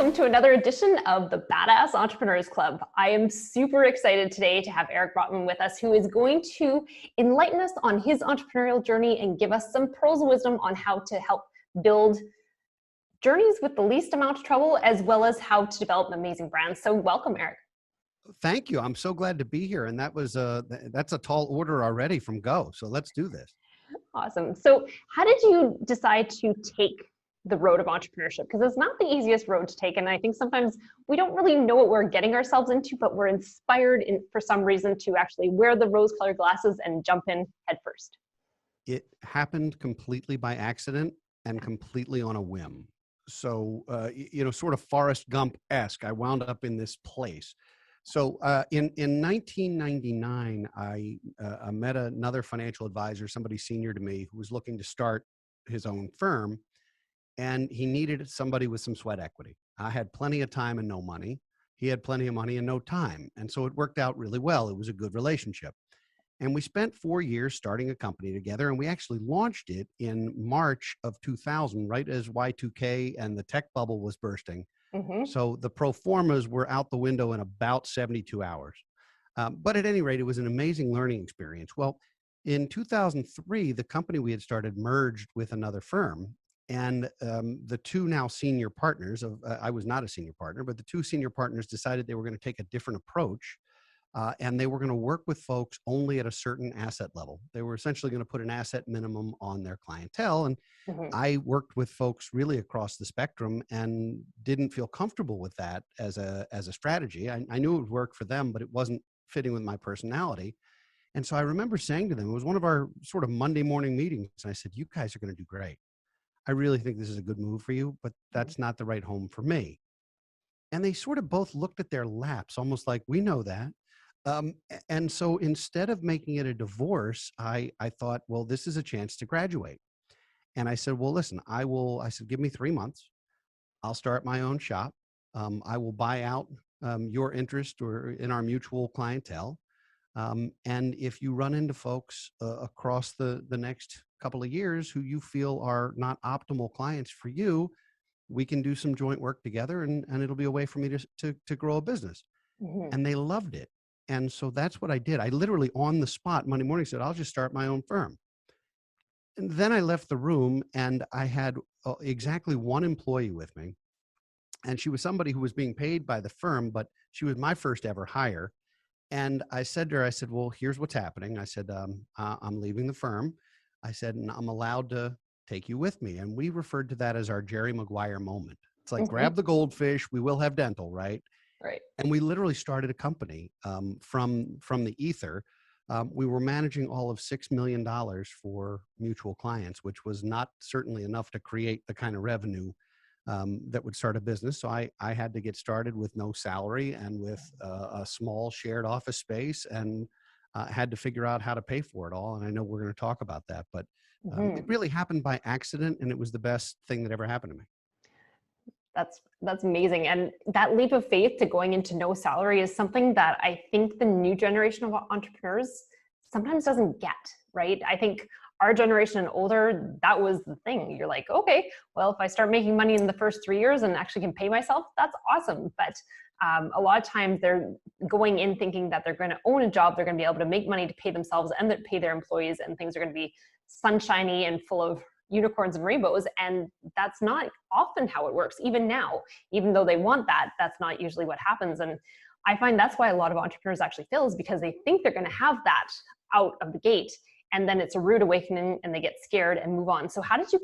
welcome to another edition of the Badass Entrepreneurs Club. I am super excited today to have Eric Brotman with us, who is going to enlighten us on his entrepreneurial journey and give us some pearls of wisdom on how to help build journeys with the least amount of trouble, as well as how to develop amazing brands. So welcome, Eric. Thank you. I'm so glad to be here. And that's a tall order already from Go. So let's do this. Awesome. So how did you decide to take the road of entrepreneurship? Because it's not the easiest road to take. And I think sometimes we don't really know what we're getting ourselves into, but we're inspired for some reason to actually wear the rose-colored glasses and jump in head first. It happened completely by accident and completely on a whim. So, sort of Forrest Gump-esque, I wound up in this place. So in 1999, I met another financial advisor, somebody senior to me, who was looking to start his own firm. And he needed somebody with some sweat equity. I had plenty of time and no money. He had plenty of money and no time. And so it worked out really well. It was a good relationship. And we spent 4 years starting a company together. And we actually launched it in March of 2000, right as Y2K and the tech bubble was bursting. Mm-hmm. So the pro formas were out the window in about 72 hours. But at any rate, it was an amazing learning experience. Well, in 2003, the company we had started merged with another firm. And the two now senior partners I was not a senior partner, but the two senior partners decided they were going to take a different approach. And they were going to work with folks only at a certain asset level. They were essentially going to put an asset minimum on their clientele. And mm-hmm. I worked with folks really across the spectrum and didn't feel comfortable with that as a strategy. I knew it would work for them, but it wasn't fitting with my personality. And so I remember saying to them, it was one of our sort of Monday morning meetings. And I said, you guys are going to do great. I really think this is a good move for you, but that's not the right home for me. And they sort of both looked at their laps, almost like, we know that. And so instead of making it a divorce, I thought, well, this is a chance to graduate. And I said, well, listen, I said, give me 3 months. I'll start my own shop. I will buy out your interest or in our mutual clientele. And if you run into folks across the next couple of years who you feel are not optimal clients for you, we can do some joint work together and it'll be a way for me to grow a business. Mm-hmm. And they loved it. And so that's what I did. I literally on the spot Monday morning said, I'll just start my own firm. And then I left the room and I had exactly one employee with me. And she was somebody who was being paid by the firm, but she was my first ever hire. And I said to her, I said, well, here's what's happening. I said, I'm leaving the firm. I said, and I'm allowed to take you with me. And we referred to that as our Jerry Maguire moment. It's like, mm-hmm. Grab the goldfish, we will have dental, right? Right. And we literally started a company from the ether. We were managing all of $6 million for mutual clients, which was not certainly enough to create the kind of revenue that would start a business. So I had to get started with no salary and with a small shared office space and had to figure out how to pay for it all. And I know we're going to talk about that, but it really happened by accident. And it was the best thing that ever happened to me. That's amazing. And that leap of faith to going into no salary is something that I think the new generation of entrepreneurs sometimes doesn't get, right? I think our generation and older, that was the thing. You're like, okay, well, if I start making money in the first 3 years and actually can pay myself, that's awesome. But a lot of times they're going in thinking that they're going to own a job, they're going to be able to make money to pay themselves and pay their employees, and things are going to be sunshiny and full of unicorns and rainbows. And that's not often how it works. Even now, even though they want that, that's not usually what happens. And I find that's why a lot of entrepreneurs actually fail, is because they think they're going to have that out of the gate. And then it's a rude awakening and they get scared and move on. So how did you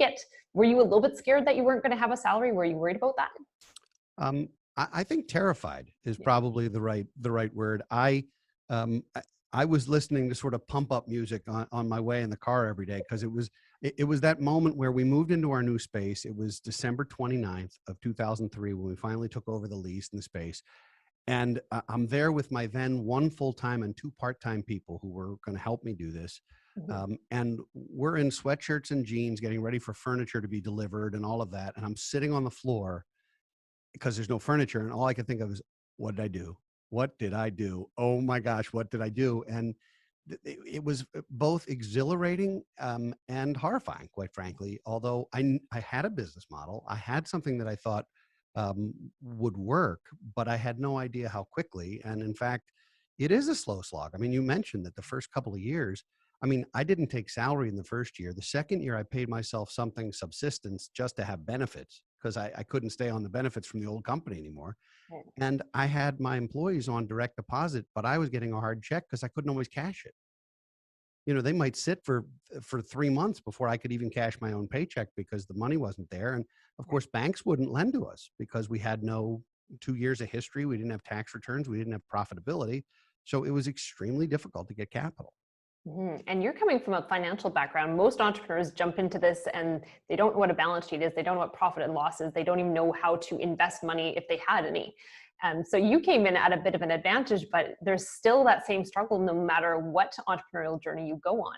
were you a little bit scared that you weren't going to have a salary? Were you worried about that? I think terrified is probably the right word. I was listening to sort of pump up music on my way in the car every day, because it was that moment where we moved into our new space. It was December 29th of 2003 when we finally took over the lease in the space. And I'm there with my then one full-time and two part-time people who were going to help me do this. Mm-hmm. And we're in sweatshirts and jeans getting ready for furniture to be delivered and all of that. And I'm sitting on the floor because there's no furniture. And all I could think of is, what did I do? What did I do? Oh my gosh, what did I do? And it was both exhilarating and horrifying, quite frankly. Although I had a business model, I had something that I thought would work, but I had no idea how quickly. And in fact, it is a slow slog. I mean, you mentioned that the first couple of years, I mean, I didn't take salary in the first year. The second year, I paid myself something subsistence just to have benefits because I couldn't stay on the benefits from the old company anymore. Right. And I had my employees on direct deposit, but I was getting a hard check because I couldn't always cash it. You know, they might sit for 3 months before I could even cash my own paycheck because the money wasn't there. And of course, banks wouldn't lend to us because we had no 2 years of history. We didn't have tax returns. We didn't have profitability. So it was extremely difficult to get capital. And you're coming from a financial background. Most entrepreneurs jump into this and they don't know what a balance sheet is. They don't know what profit and loss is. They don't even know how to invest money if they had any. So you came in at a bit of an advantage, but there's still that same struggle no matter what entrepreneurial journey you go on.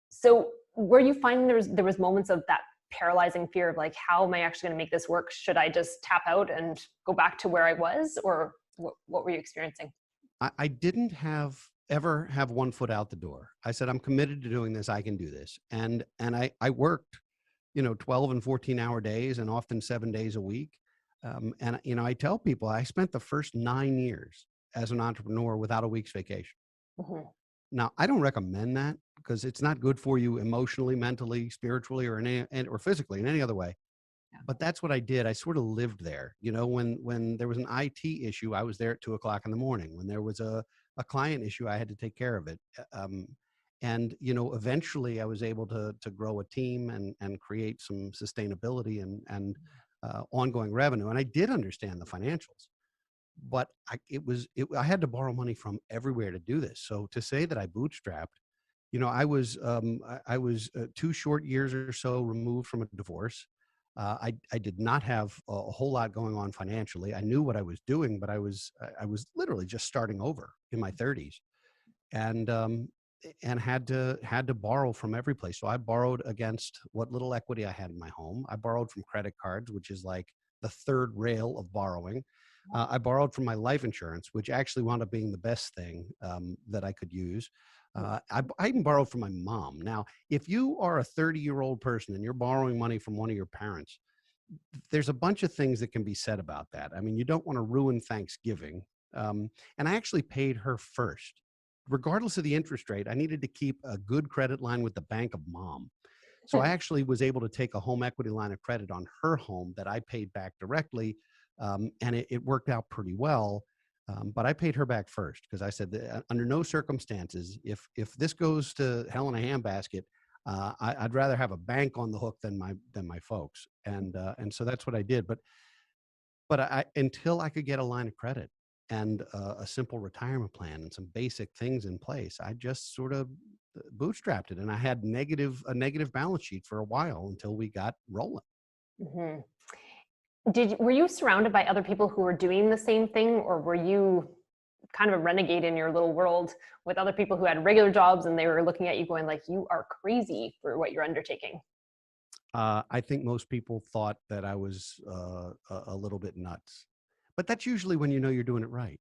So were you finding there was moments of that paralyzing fear of like, how am I actually going to make this work? Should I just tap out and go back to where I was? Or what were you experiencing? I didn't ever have one foot out the door. I said, I'm committed to doing this. I can do this. And I worked, 12 and 14-hour days and often 7 days a week. And I tell people I spent the first 9 years as an entrepreneur without a week's vacation. Mm-hmm. Now, I don't recommend that because it's not good for you emotionally, mentally, spiritually, or or physically in any other way. Yeah. But that's what I did. I sort of lived there. When there was an IT issue, I was there at 2:00 in the morning. When there was a client issue, I had to take care of it. And eventually I was able to grow a team and create some sustainability and ongoing revenue. And I did understand the financials, but I had to borrow money from everywhere to do this. So to say that I bootstrapped, I was 2 short years or so removed from a divorce. I did not have a whole lot going on financially. I knew what I was doing, but I was literally just starting over in my 30s, and had to borrow from every place. So I borrowed against what little equity I had in my home. I borrowed from credit cards, which is like the third rail of borrowing. I borrowed from my life insurance, which actually wound up being the best thing that I could use. I even borrowed from my mom. Now, if you are a 30-year-old person and you're borrowing money from one of your parents, there's a bunch of things that can be said about that. I mean, you don't want to ruin Thanksgiving. And I actually paid her first. Regardless of the interest rate, I needed to keep a good credit line with the bank of mom. So I actually was able to take a home equity line of credit on her home that I paid back directly. And it worked out pretty well. But I paid her back first because I said that under no circumstances, if this goes to hell in a handbasket, I'd rather have a bank on the hook than my folks. And so that's what I did. But until I could get a line of credit and a simple retirement plan and some basic things in place, I just sort of bootstrapped it. And I had a negative balance sheet for a while until we got rolling. Mm-hmm. Were you surrounded by other people who were doing the same thing, or were you kind of a renegade in your little world with other people who had regular jobs and they were looking at you going like, you are crazy for what you're undertaking? I think most people thought that I was a little bit nuts, but that's usually when you're doing it right.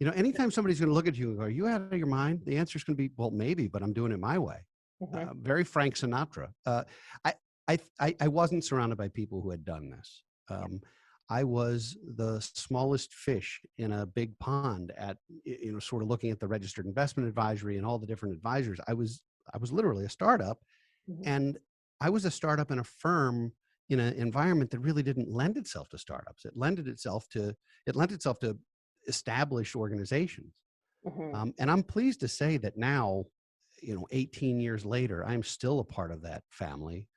Anytime somebody's going to look at you and go, "Are you out of your mind?" The answer is going to be, "Well, maybe, but I'm doing it my way." Mm-hmm. Very Frank Sinatra. I wasn't surrounded by people who had done this. I was the smallest fish in a big pond at, sort of looking at the registered investment advisory and all the different advisors. I was literally a startup, Mm-hmm. and I was a startup in a firm in an environment that really didn't lend itself to startups. It lent itself to established organizations. Mm-hmm. And I'm pleased to say that now, 18 years later, I'm still a part of that family.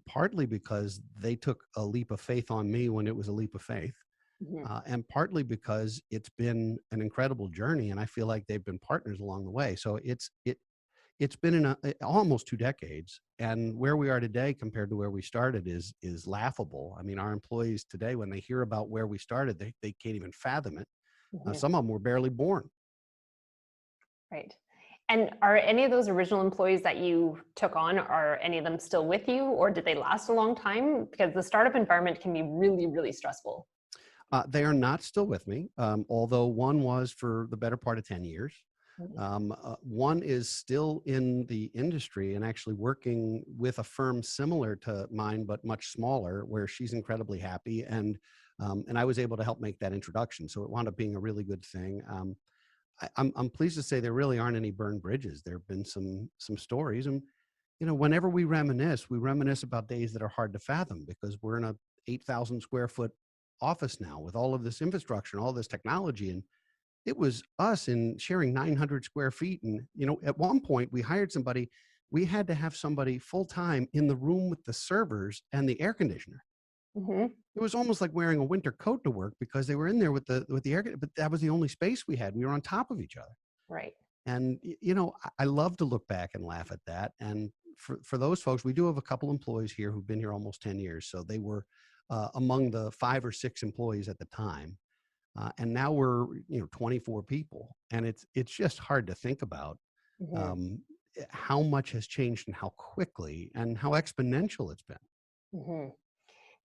Partly because they took a leap of faith on me when it was a leap of faith, Mm-hmm. and partly because it's been an incredible journey, and I feel like they've been partners along the way. So it's been in almost 2 decades, and where we are today compared to where we started is laughable. I mean, our employees today, when they hear about where we started, they can't even fathom it. Mm-hmm. Some of them were barely born. Right. And are any of those original employees that you took on, are any of them still with you, or did they last a long time? Because the startup environment can be really, really stressful. They are not still with me, although one was for the better part of 10 years. One is still in the industry and actually working with a firm similar to mine, but much smaller, where she's incredibly happy. And I was able to help make that introduction. So it wound up being a really good thing. I'm pleased to say there really aren't any burned bridges. There have been some stories, and whenever we reminisce about days that are hard to fathom because we're in a 8,000 square foot office now with all of this infrastructure and all this technology, and it was us in sharing 900 square feet. And at one point we hired somebody. We had to have somebody full time in the room with the servers and the air conditioner. Mm-hmm. It was almost like wearing a winter coat to work because they were in there with the air, but that was the only space we had. We were on top of each other. Right. And, I love to look back and laugh at that. And for those folks, we do have a couple employees here who've been here almost 10 years. So they were among the 5 or 6 employees at the time. And now we're, 24 people. And it's just hard to think about Mm-hmm. um, how much has changed and how quickly and how exponential it's been. Mm-hmm.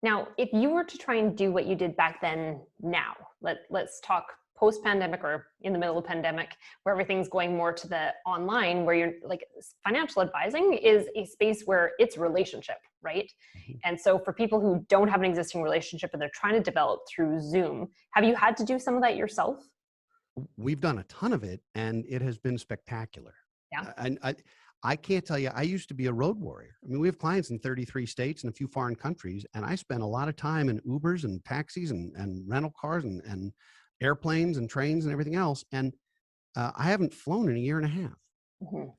Now, if you were to try and do what you did back then now, let's talk post-pandemic or in the middle of pandemic, where everything's going more to the online, where you're like, financial advising is a space where it's relationship, right? Mhm. And so for people who don't have an existing relationship and they're trying to develop through Zoom, have you had to do some of that yourself? We've done a ton of it, and it has been spectacular. Yeah. I can't tell you, I used to be a road warrior. I mean, we have clients in 33 states and a few foreign countries, and I spent a lot of time in Ubers and taxis and rental cars and airplanes and trains and everything else. And I haven't flown in a year and a half. Mm-hmm.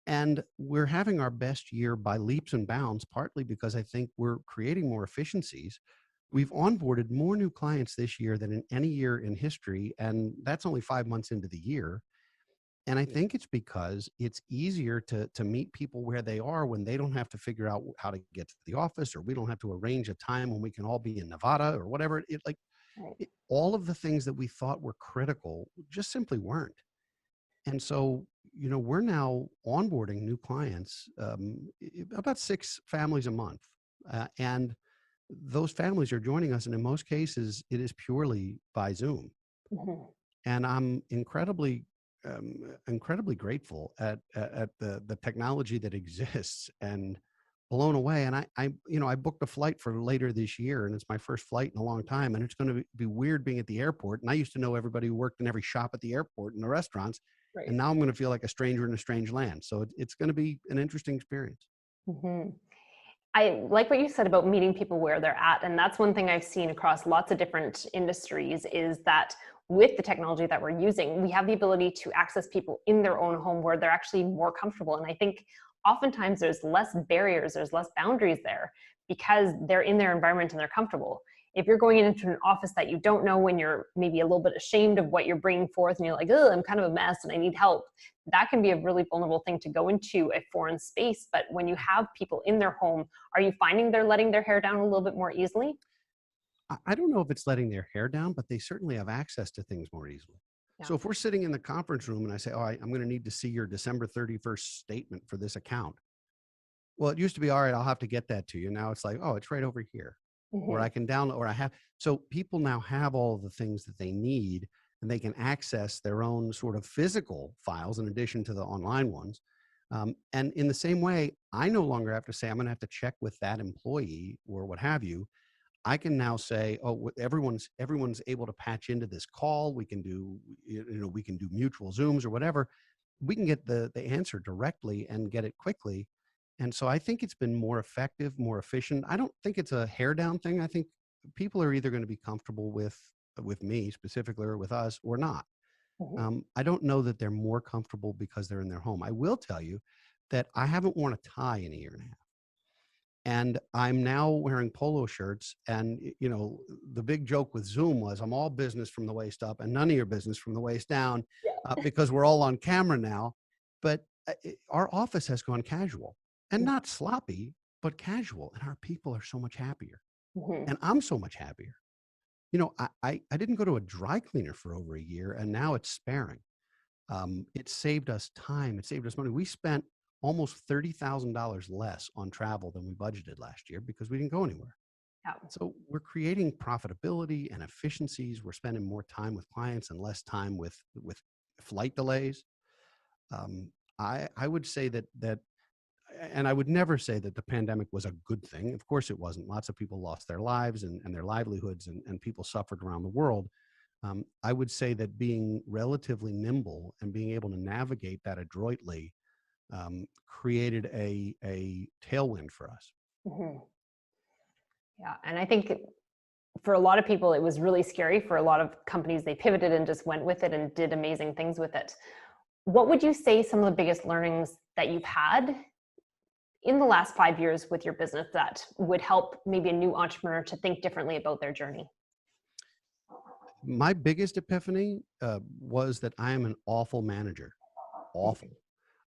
And we're having our best year by leaps and bounds, partly because I think we're creating more efficiencies. We've onboarded more new clients this year than in any year in history, and that's only 5 months into the year. And I think it's because it's easier to meet people where they are when they don't have to figure out how to get to the office, or we don't have to arrange a time when we can all be in Nevada or whatever. Right. All of the things that we thought were critical just simply weren't. And so, we're now onboarding new clients, about 6 families a month. And those families are joining us. And in most cases, it is purely by Zoom. Mm-hmm. And I'm incredibly grateful at the technology that exists and blown away. And I booked a flight for later this year, and it's my first flight in a long time. And it's going to be weird being at the airport. And I used to know everybody who worked in every shop at the airport and the restaurants. Right. And now I'm going to feel like a stranger in a strange land. So it's going to be an interesting experience. Mm-hmm. I like what you said about meeting people where they're at. And that's one thing I've seen across lots of different industries is that with the technology that we're using, we have the ability to access people in their own home where they're actually more comfortable. And I think oftentimes there's less barriers, there's less boundaries there because they're in their environment and they're comfortable. If you're going into an office that you don't know and you're maybe a little bit ashamed of what you're bringing forth and you're like, oh, I'm kind of a mess and I need help, that can be a really vulnerable thing to go into a foreign space. But when you have people in their home, are you finding they're letting their hair down a little bit more easily? I don't know if it's letting their hair down, but they certainly have access to things more easily. Yeah. So if we're sitting in the conference room and I say, oh, I'm going to need to see your December 31st statement for this account. Well, it used to be, all right, I'll have to get that to you. Now it's like, oh, it's right over here. Mm-hmm. Or I can download, or I have. So people now have all the things that they need, and they can access their own sort of physical files in addition to the online ones. And in the same way, I no longer have to say, I'm going to have to check with that employee or what have you. I can now say, oh, everyone's able to patch into this call. We can do, we can do mutual Zooms or whatever. We can get the answer directly and get it quickly. And so I think it's been more effective, more efficient. I don't think it's a hair down thing. I think people are either going to be comfortable with me specifically or with us or not. Mm-hmm. I don't know that they're more comfortable because they're in their home. I will tell you that I haven't worn a tie in a year and a half. And I'm now wearing polo shirts. And, the big joke with Zoom was I'm all business from the waist up and none of your business from the waist down because we're all on camera now. But our office has gone casual and not sloppy, but casual. And our people are so much happier. Mm-hmm. And I'm so much happier. I didn't go to a dry cleaner for over a year, and now it's sparing. It saved us time. It saved us money. We spent almost $30,000 less on travel than we budgeted last year because we didn't go anywhere. Yeah. So we're creating profitability and efficiencies. We're spending more time with clients and less time with flight delays. I would say that, and I would never say that the pandemic was a good thing. Of course it wasn't. Lots of people lost their lives and their livelihoods, and people suffered around the world. I would say that being relatively nimble and being able to navigate that adroitly created a tailwind for us. Hmm. Yeah. And I think for a lot of people, it was really scary. For a lot of companies, they pivoted and just went with it and did amazing things with it. What would you say some of the biggest learnings that you've had in the last 5 years with your business that would help maybe a new entrepreneur to think differently about their journey? My biggest epiphany was that I am an awful manager. Awful.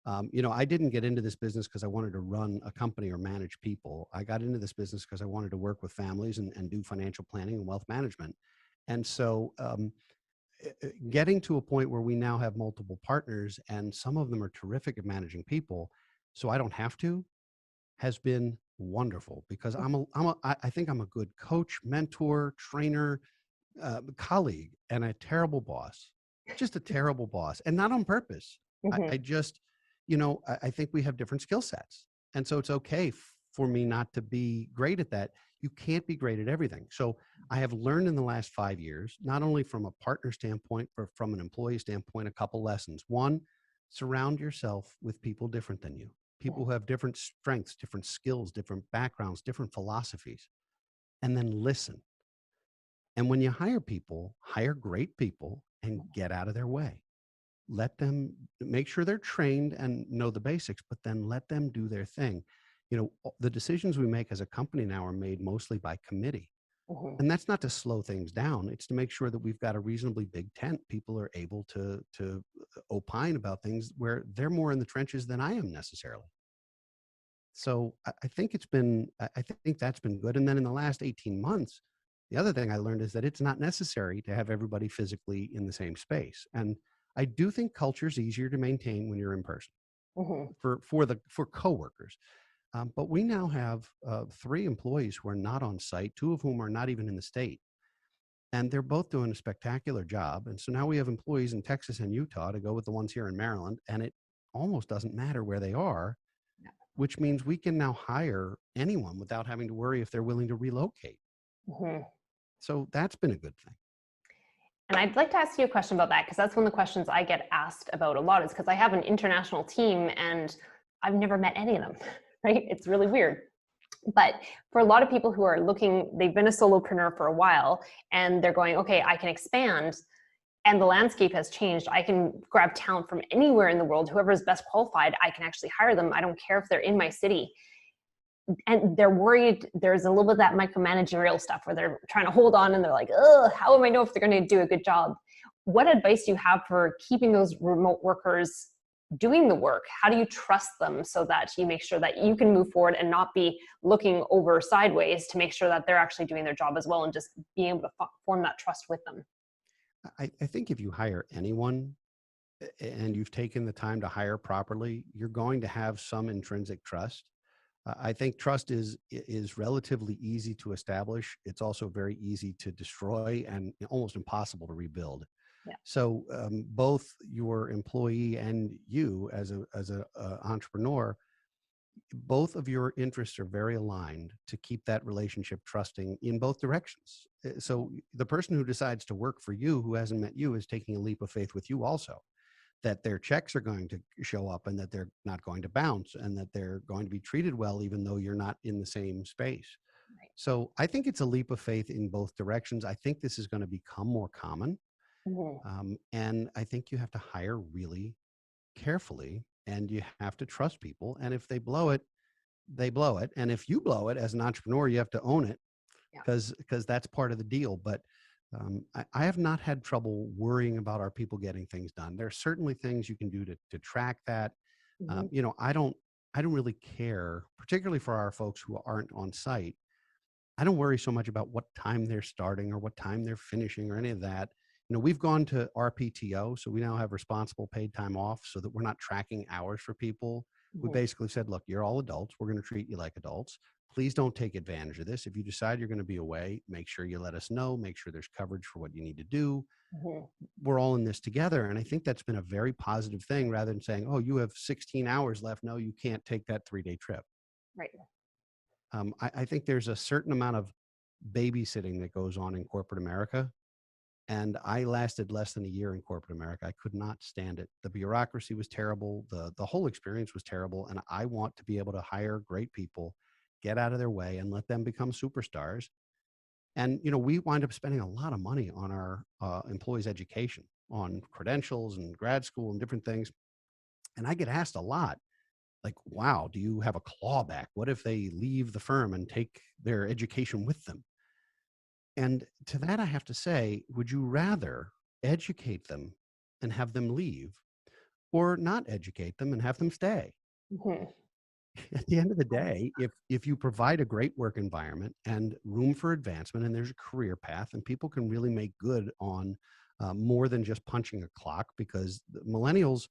I didn't get into this business because I wanted to run a company or manage people. I got into this business because I wanted to work with families and do financial planning and wealth management. And so getting to a point where we now have multiple partners and some of them are terrific at managing people, so I don't have to, has been wonderful because I think I'm a good coach, mentor, trainer, colleague, and a terrible boss, just a terrible boss, and not on purpose. I Hmm. just, I think we have different skill sets. And so it's okay for me not to be great at that. You can't be great at everything. So I have learned in the last 5 years, not only from a partner standpoint, but from an employee standpoint, a couple lessons. One, surround yourself with people different than you, people who have different strengths, different skills, different backgrounds, different philosophies, and then listen. And when you hire people, hire great people and get out of their way. Let them make sure they're trained and know the basics, but then let them do their thing. The decisions we make as a company now are made mostly by committee. Hmm. And that's not to slow things down. It's to make sure that we've got a reasonably big tent. People are able to opine about things where they're more in the trenches than I am necessarily. So I think I think that's been good. And then in the last 18 months, the other thing I learned is that it's not necessary to have everybody physically in the same space. And I do think culture is easier to maintain when you're in person Hmm. for coworkers. But we now have 3 employees who are not on site, 2 of whom are not even in the state. And they're both doing a spectacular job. And so now we have employees in Texas and Utah to go with the ones here in Maryland. And it almost doesn't matter where they are, which means we can now hire anyone without having to worry if they're willing to relocate. Hmm. So that's been a good thing. And I'd like to ask you a question about that, because that's one of the questions I get asked about a lot, is because I have an international team and I've never met any of them, right? It's really weird. But for a lot of people who are looking, they've been a solopreneur for a while and they're going, okay, I can expand and the landscape has changed. I can grab talent from anywhere in the world. Whoever is best qualified, I can actually hire them. I don't care if they're in my city. And they're worried. There's a little bit of that micromanagerial stuff where they're trying to hold on and they're like, oh, how am I know if they're going to do a good job? What advice do you have for keeping those remote workers doing the work? How do you trust them so that you make sure that you can move forward and not be looking over sideways to make sure that they're actually doing their job as well and just being able to form that trust with them? I think if you hire anyone and you've taken the time to hire properly, you're going to have some intrinsic trust. I think trust is relatively easy to establish. It's also very easy to destroy and almost impossible to rebuild. Yeah. So both your employee and you as a entrepreneur, both of your interests are very aligned to keep that relationship trusting in both directions. So the person who decides to work for you, who hasn't met you, is taking a leap of faith with you also, that their checks are going to show up and that they're not going to bounce and that they're going to be treated well, even though you're not in the same space. Right. So I think it's a leap of faith in both directions. I think this is going to become more common. Mhm. And I think you have to hire really carefully and you have to trust people. And if they blow it, they blow it. And if you blow it as an entrepreneur, you have to own it Yeah. because that's part of the deal. But I have not had trouble worrying about our people getting things done. There are certainly things you can do to track that. Mhm. I don't really care, particularly for our folks who aren't on site. I don't worry so much about what time they're starting or what time they're finishing or any of that. We've gone to RPTO, so we now have responsible paid time off so that we're not tracking hours for people. We basically said, look, you're all adults. We're going to treat you like adults. Please don't take advantage of this. If you decide you're going to be away, make sure you let us know, make sure there's coverage for what you need to do. We're all in this together. And I think that's been a very positive thing, rather than saying, oh, you have 16 hours left. No, you can't take that 3-day trip. Right. I think there's a certain amount of babysitting that goes on in corporate America. And I lasted less than a year in corporate America. I could not stand it. The bureaucracy was terrible. The whole experience was terrible. And I want to be able to hire great people, get out of their way, and let them become superstars. And, we wind up spending a lot of money on our employees' education, on credentials and grad school and different things. And I get asked a lot, like, wow, do you have a clawback? What if they leave the firm and take their education with them? And to that, I have to say, would you rather educate them and have them leave, or not educate them and have them stay? At the end of the day, if you provide a great work environment and room for advancement, and there's a career path, and people can really make good on more than just punching a clock, because the millennials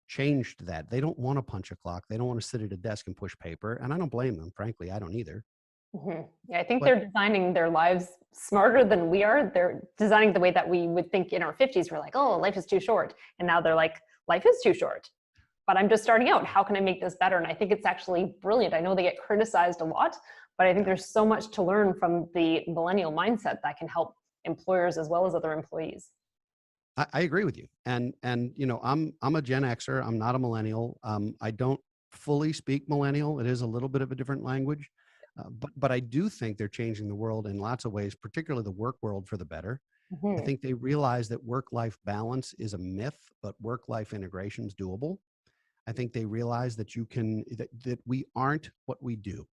changed that. They don't want to punch a clock. They don't want to sit at a desk and push paper. And I don't blame them. Frankly, I don't either. Yeah, I think they're designing their lives smarter than we are. They're designing the way that we would think in our 50s. We're like, oh, life is too short. And now they're like, life is too short. But I'm just starting out. How can I make this better? And I think it's actually brilliant. I know they get criticized a lot, but I think there's so much to learn from the millennial mindset that can help employers as well as other employees. I agree with you. And I'm a Gen Xer. I'm not a millennial. I don't fully speak millennial. It is a little bit of a different language. But I do think they're changing the world in lots of ways, particularly the work world, for the better. I think they realize that work-life balance is a myth, but work-life integration is doable. I think they realize that that we aren't what we do.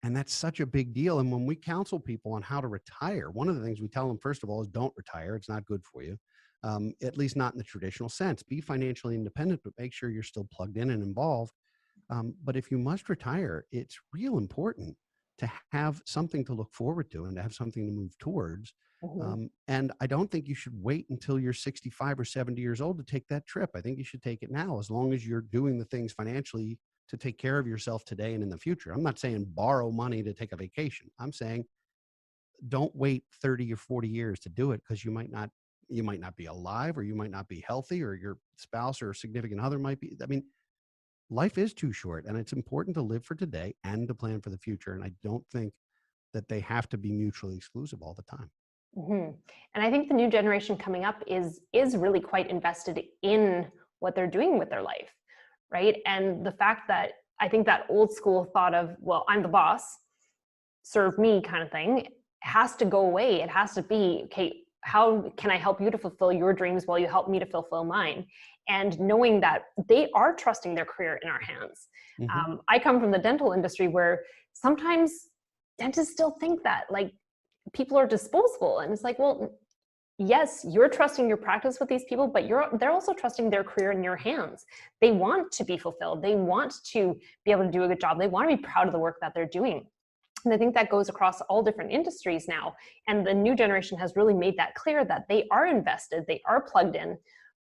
And that's such a big deal. And when we counsel people on how to retire, one of the things we tell them, first of all, is don't retire. It's not good for you, at least not in the traditional sense. Be financially independent, but make sure you're still plugged in and involved. But if you must retire, it's real important to have something to look forward to and to have something to move towards. And I don't think you should wait until you're 65 or 70 years old to take that trip. I think you should take it now, as long as you're doing the things financially to take care of yourself today and in the future. I'm not saying borrow money to take a vacation. I'm saying don't wait 30 or 40 years to do it, because you might not be alive, or you might not be healthy, or your spouse or significant other might be. I mean, life is too short, and it's important to live for today and to plan for the future. And I don't think that they have to be mutually exclusive all the time. And I think the new generation coming up is really quite invested in what they're doing with their life, right? And the fact that I think that old school thought of, well, I'm the boss, serve me kind of thing, has to go away. It has to be, okay, how can I help you to fulfill your dreams while you help me to fulfill mine? And knowing that they are trusting their career in our hands. I come from the dental industry, where sometimes dentists still think that, like, people are disposable. And it's like, well, yes, you're trusting your practice with these people, but they're also trusting their career in your hands. They want to be fulfilled. They want to be able to do a good job. They want to be proud of the work that they're doing. And I think that goes across all different industries now. And the new generation has really made that clear, that they are invested, they are plugged in,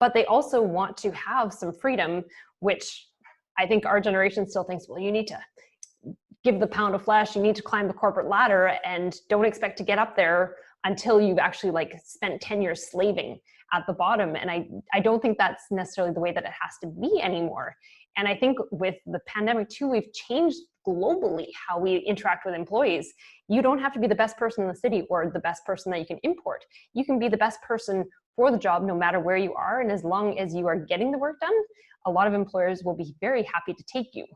but they also want to have some freedom, which I think our generation still thinks, well, you need to give the pound of flesh, you need to climb the corporate ladder, and don't expect to get up there until you've actually spent 10 years slaving at the bottom. And I don't think that's necessarily the way that it has to be anymore. And I think with the pandemic too, we've changed globally how we interact with employees. You don't have to be the best person in the city or the best person that you can import. You can be the best person for the job no matter where you are. And as long as you are getting the work done, a lot of employers will be very happy to take you,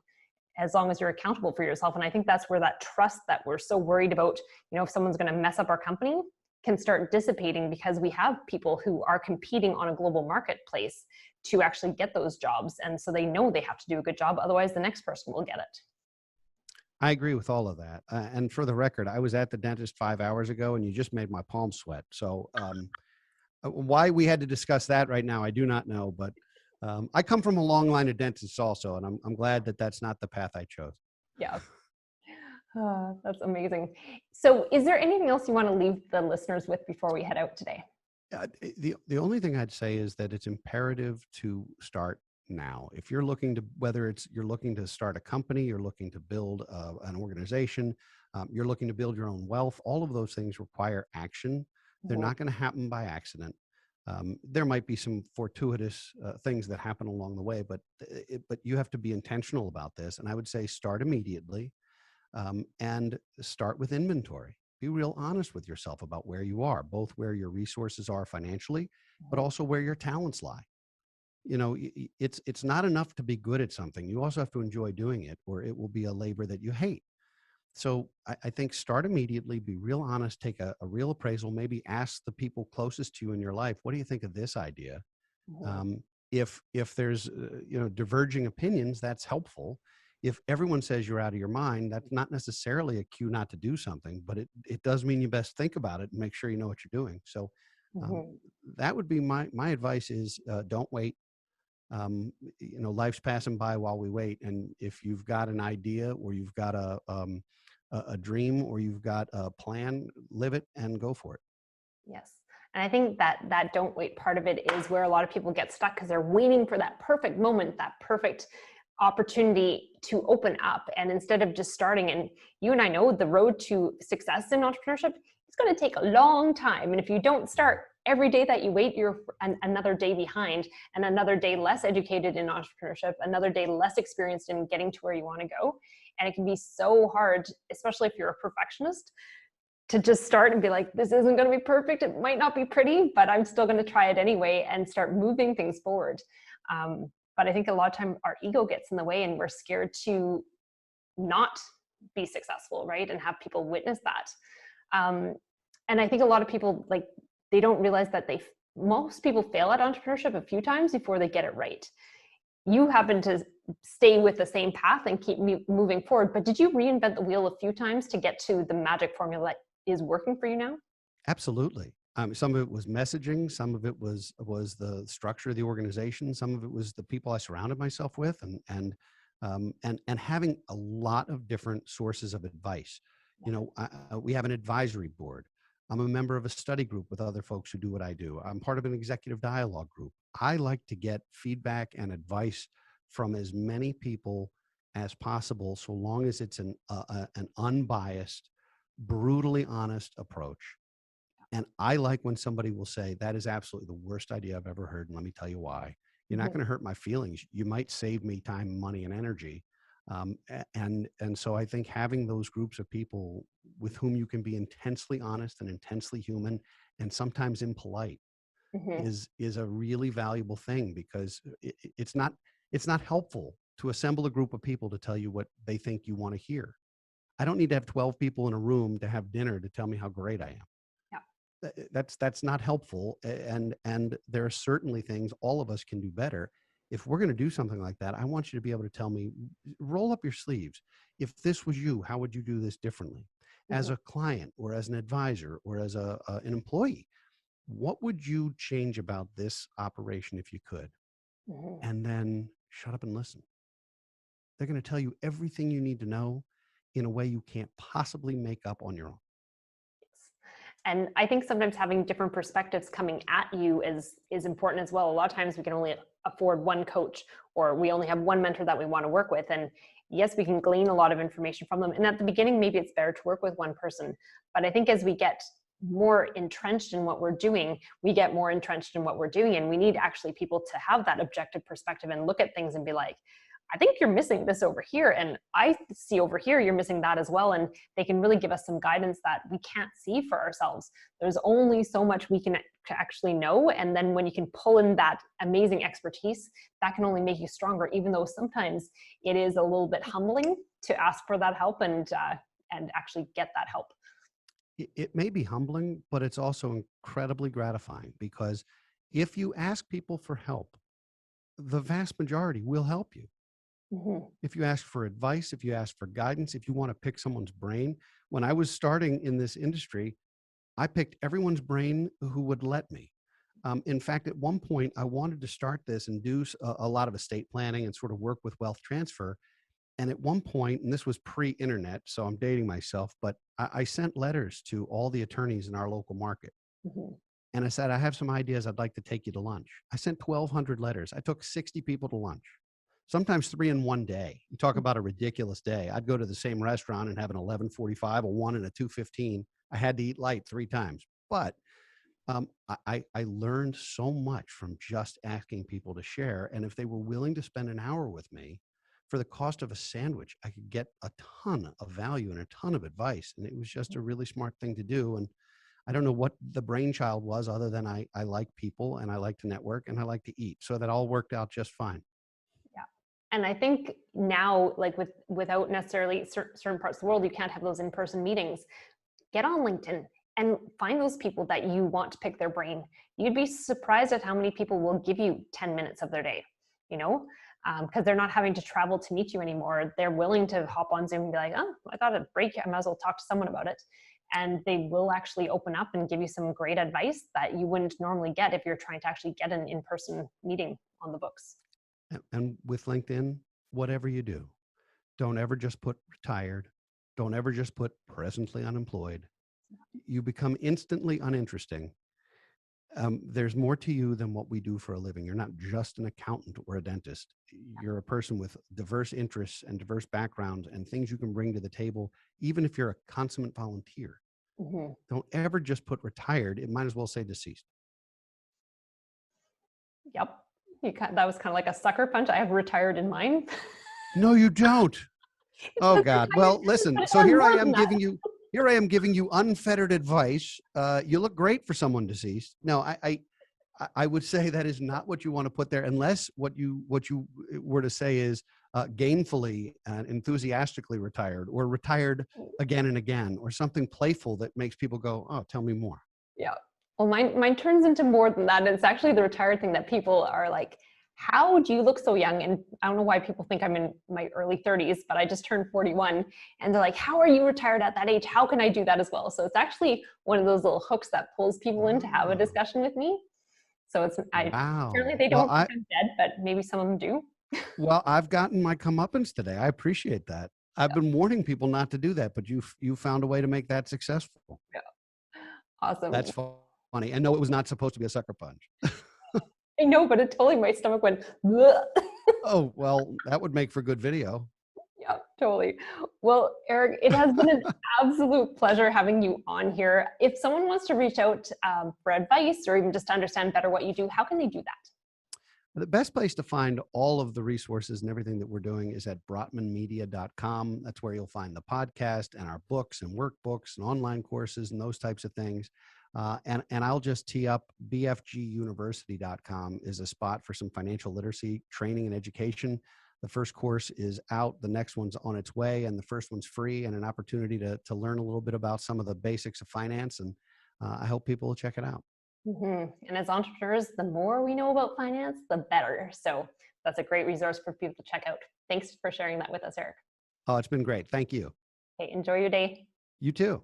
as long as you're accountable for yourself. And I think that's where that trust that we're so worried about, if someone's going to mess up our company, can start dissipating, because we have people who are competing on a global marketplace to actually get those jobs. And so they know they have to do a good job. Otherwise, the next person will get it. I agree with all of that. And for the record, I was at the dentist 5 hours ago, and you just made my palms sweat. So why we had to discuss that right now, I do not know. But I come from a long line of dentists also, and I'm glad that that's not the path I chose. Yeah. That's amazing. So is there anything else you want to leave the listeners with before we head out today? The only thing I'd say is that it's imperative to start now. If you're looking to, whether it's you're looking to start a company, you're looking to build an organization, you're looking to build your own wealth, all of those things require action. They're Mhm. not going to happen by accident. There might be some fortuitous things that happen along the way, but you have to be intentional about this. And I would say start immediately, and start with inventory. Be real honest with yourself about where you are, both where your resources are financially, but Mhm. also where your talents lie. It's not enough to be good at something. You also have to enjoy doing it, or it will be a labor that you hate. So I think start immediately, be real honest, take a real appraisal, maybe ask the people closest to you in your life, what do you think of this idea? Mhm. Um, if there's diverging opinions, that's helpful. If everyone says you're out of your mind, that's not necessarily a cue not to do something, but it does mean you best think about it and make sure you know what you're doing. So um, Mhm. that would be my advice is don't wait. Life's passing by while we wait. And if you've got an idea, or you've got a dream, or you've got a plan, live it and go for it. Yes. And I think that don't wait part of it is where a lot of people get stuck because they're waiting for that perfect moment, that perfect opportunity to open up. And instead of just starting, and you and I know the road to success in entrepreneurship, it's going to take a long time. And if you don't start every day that you wait, you're another day behind, and another day less educated in entrepreneurship, another day less experienced in getting to where you want to go. And it can be so hard, especially if you're a perfectionist, to just start and be like, this isn't going to be perfect. It might not be pretty, but I'm still going to try it anyway and start moving things forward. But I think a lot of time our ego gets in the way and we're scared to not be successful, right? And have people witness that. Um, and I think a lot of people, like, they don't realize that most people fail at entrepreneurship a few times before they get it right. You happen to stay with the same path and keep moving forward, but did you reinvent the wheel a few times to get to the magic formula that is working for you now? Absolutely. Some of it was messaging, some of it was the structure of the organization, some of it was the people I surrounded myself with, and having a lot of different sources of advice. We have an advisory board. I'm a member of a study group with other folks who do what I do. I'm part of an executive dialogue group. I like to get feedback and advice from as many people as possible, so long as it's an unbiased, brutally honest approach. And I like when somebody will say, that is absolutely the worst idea I've ever heard. And let me tell you why. You're not Mhm. going to hurt my feelings. You might save me time, money, and energy. And so I think having those groups of people with whom you can be intensely honest and intensely human, and sometimes impolite, Mhm. is a really valuable thing, because it's not helpful to assemble a group of people to tell you what they think you want to hear. I don't need to have 12 people in a room to have dinner to tell me how great I am. Yeah. That's not helpful. And there are certainly things all of us can do better. If we're going to do something like that, I want you to be able to tell me, roll up your sleeves. If this was you, how would you do this differently? As Mhm. a client, or as an advisor, or as an employee, what would you change about this operation if you could? Mhm. And then shut up and listen. They're going to tell you everything you need to know in a way you can't possibly make up on your own. And I think sometimes having different perspectives coming at you is important as well. A lot of times we can only afford one coach, or we only have one mentor that we want to work with. And yes, we can glean a lot of information from them. And at the beginning, maybe it's better to work with one person. But I think as we get more entrenched in what we're doing, we get more entrenched in what we're doing. And we need actually people to have that objective perspective and look at things and be like, I think you're missing this over here. And I see over here, you're missing that as well. And they can really give us some guidance that we can't see for ourselves. There's only so much we can actually know. And then when you can pull in that amazing expertise, that can only make you stronger, even though sometimes it is a little bit humbling to ask for that help and actually get that help. It may be humbling, but it's also incredibly gratifying, because if you ask people for help, the vast majority will help you. Mhm. If you ask for advice, if you ask for guidance, if you want to pick someone's brain. When I was starting in this industry, I picked everyone's brain who would let me. In fact, at one point, I wanted to start this and do a lot of estate planning and sort of work with wealth transfer. And at one point, and this was pre-internet, so I'm dating myself, but I sent letters to all the attorneys in our local market. Mhm. And I said, I have some ideas. I'd like to take you to lunch. I sent 1,200 letters. I took 60 people to lunch, sometimes 3 in one day. You talk about a ridiculous day. I'd go to the same restaurant and have an 11:45, a 1 and a 2:15. I had to eat light 3 times. But I learned so much from just asking people to share. And if they were willing to spend an hour with me for the cost of a sandwich, I could get a ton of value and a ton of advice. And it was just a really smart thing to do. And I don't know what the brainchild was other than I like people and I like to network and I like to eat. So that all worked out just fine. Yeah. And I think now, like without necessarily certain parts of the world, you can't have those in-person meetings. Get on LinkedIn and find those people that you want to pick their brain. You'd be surprised at how many people will give you 10 minutes of their day, because they're not having to travel to meet you anymore. They're willing to hop on Zoom and be like, oh, I got a break. I might as well talk to someone about it. And they will actually open up and give you some great advice that you wouldn't normally get if you're trying to actually get an in-person meeting on the books. And with LinkedIn, whatever you do, don't ever just put retired. Don't ever just put presently unemployed. You become instantly uninteresting. There's more to you than what we do for a living. You're not just an accountant or a dentist. You're a person with diverse interests and diverse backgrounds and things you can bring to the table, even if you're a consummate volunteer. Mm-hmm. Don't ever just put retired. It might as well say deceased. Yep. That was kind of like a sucker punch. I have retired in mine. No, you don't. Oh God. Well, listen, so here I am giving you unfettered advice. You look great for someone deceased. No, I would say that is not what you want to put there, unless what you were to say is gainfully and enthusiastically retired, or retired again and again, or something playful that makes people go, oh, tell me more. Yeah. Well, mine turns into more than that. It's actually the retired thing that people are like, how do you look so young? And I don't know why people think I'm in my early 30s, but I just turned 41. And they're like, how are you retired at that age? How can I do that as well? So it's actually one of those little hooks that pulls people in to have a discussion with me. So apparently they don't think I'm dead, but maybe some of them do. Well, I've gotten my comeuppance today. I appreciate that. I've been warning people not to do that, but you found a way to make that successful. Yeah. Awesome. That's funny. And no, it was not supposed to be a sucker punch. I know, but it totally, my stomach went, oh, well, that would make for good video. Yeah, totally. Well, Eric, it has been an absolute pleasure having you on here. If someone wants to reach out for advice or even just to understand better what you do, how can they do that? The best place to find all of the resources and everything that we're doing is at brotmanmedia.com. That's where you'll find the podcast and our books and workbooks and online courses and those types of things. And I'll just tee up bfguniversity.com is a spot for some financial literacy training and education. The first course is out. The next one's on its way, and the first one's free, and an opportunity to learn a little bit about some of the basics of finance. And I hope people will check it out. Mm-hmm. And as entrepreneurs, the more we know about finance, the better. So that's a great resource for people to check out. Thanks for sharing that with us, Eric. Oh, it's been great. Thank you. Okay, enjoy your day. You too.